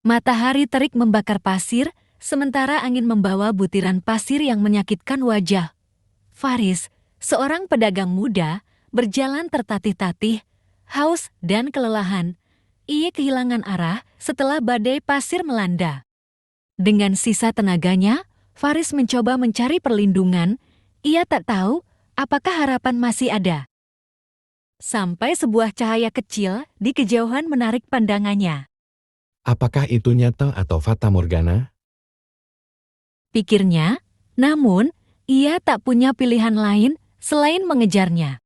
Matahari terik membakar pasir, sementara angin membawa butiran pasir yang menyakitkan wajah. Faris, seorang pedagang muda, berjalan tertatih-tatih, haus dan kelelahan. Ia kehilangan arah setelah badai pasir melanda. Dengan sisa tenaganya, Faris mencoba mencari perlindungan. Ia tak tahu apakah harapan masih ada. Sampai sebuah cahaya kecil di kejauhan menarik pandangannya. Apakah itu nyata atau fata morgana? Pikirnya, namun ia tak punya pilihan lain selain mengejarnya.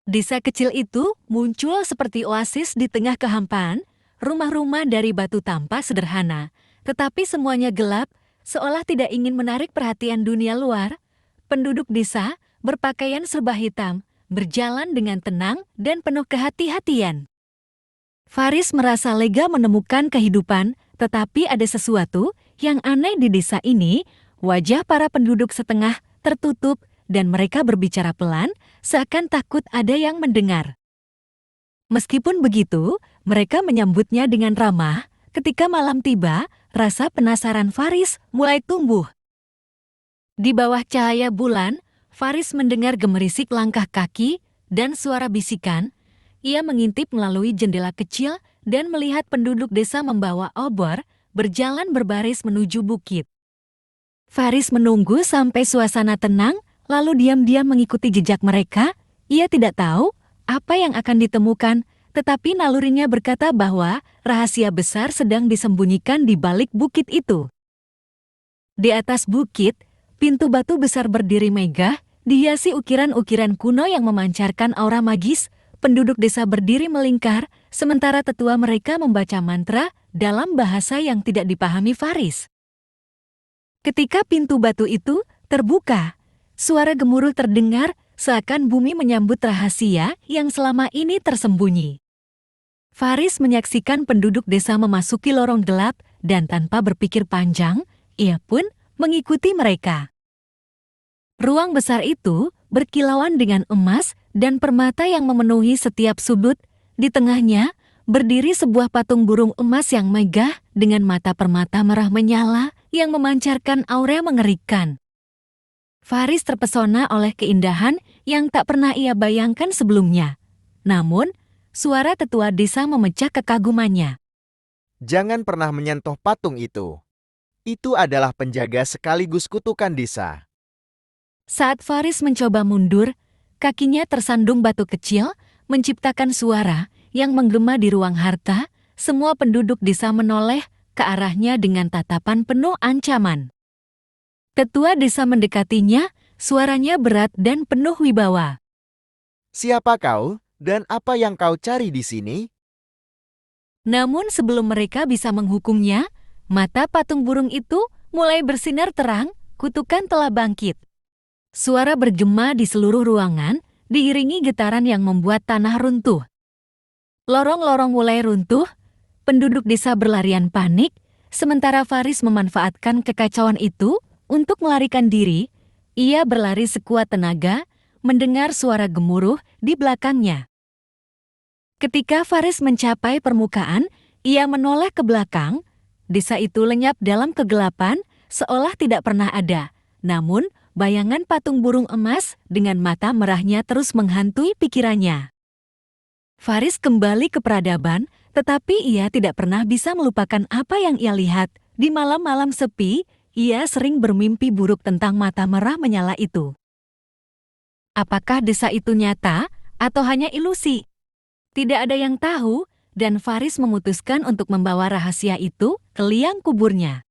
Desa kecil itu muncul seperti oasis di tengah kehampaan, rumah-rumah dari batu tampak sederhana, tetapi semuanya gelap, seolah tidak ingin menarik perhatian dunia luar. Penduduk desa berpakaian serba hitam, berjalan dengan tenang dan penuh kehati-hatian. Faris merasa lega menemukan kehidupan, tetapi ada sesuatu yang aneh di desa ini. Wajah para penduduk setengah tertutup dan mereka berbicara pelan, seakan takut ada yang mendengar. Meskipun begitu, mereka menyambutnya dengan ramah. Ketika malam tiba, rasa penasaran Faris mulai tumbuh. Di bawah cahaya bulan, Faris mendengar gemerisik langkah kaki dan suara bisikan. Ia mengintip melalui jendela kecil dan melihat penduduk desa membawa obor, berjalan berbaris menuju bukit. Faris menunggu sampai suasana tenang, lalu diam-diam mengikuti jejak mereka. Ia tidak tahu apa yang akan ditemukan, tetapi nalurinya berkata bahwa rahasia besar sedang disembunyikan di balik bukit itu. Di atas bukit, pintu batu besar berdiri megah, dihiasi ukiran-ukiran kuno yang memancarkan aura magis. Penduduk desa berdiri melingkar, sementara tetua mereka membaca mantra dalam bahasa yang tidak dipahami Faris. Ketika pintu batu itu terbuka, suara gemuruh terdengar, seakan bumi menyambut rahasia yang selama ini tersembunyi. Faris menyaksikan penduduk desa memasuki lorong gelap dan tanpa berpikir panjang, ia pun mengikuti mereka. Ruang besar itu berkilauan dengan emas dan permata yang memenuhi setiap sudut. Di tengahnya berdiri sebuah patung burung emas yang megah dengan mata permata merah menyala yang memancarkan aura mengerikan. Faris terpesona oleh keindahan yang tak pernah ia bayangkan sebelumnya. Namun, suara tetua desa memecah kekagumannya. Jangan pernah menyentuh patung itu. Itu adalah penjaga sekaligus kutukan desa. Saat Faris mencoba mundur, kakinya tersandung batu kecil, menciptakan suara yang menggema di ruang harta. Semua penduduk desa menoleh ke arahnya dengan tatapan penuh ancaman. Tetua desa mendekatinya, suaranya berat dan penuh wibawa. Siapa kau dan apa yang kau cari di sini? Namun sebelum mereka bisa menghukumnya, mata patung burung itu mulai bersinar terang, kutukan telah bangkit. Suara bergema di seluruh ruangan, diiringi getaran yang membuat tanah runtuh. Lorong-lorong mulai runtuh, penduduk desa berlarian panik, sementara Faris memanfaatkan kekacauan itu untuk melarikan diri. Ia berlari sekuat tenaga, mendengar suara gemuruh di belakangnya. Ketika Faris mencapai permukaan, ia menoleh ke belakang. Desa itu lenyap dalam kegelapan, seolah tidak pernah ada. Namun, bayangan patung burung emas dengan mata merahnya terus menghantui pikirannya. Faris kembali ke peradaban, tetapi ia tidak pernah bisa melupakan apa yang ia lihat. Di malam-malam sepi, ia sering bermimpi buruk tentang mata merah menyala itu. Apakah desa itu nyata atau hanya ilusi? Tidak ada yang tahu, dan Faris memutuskan untuk membawa rahasia itu ke liang kuburnya.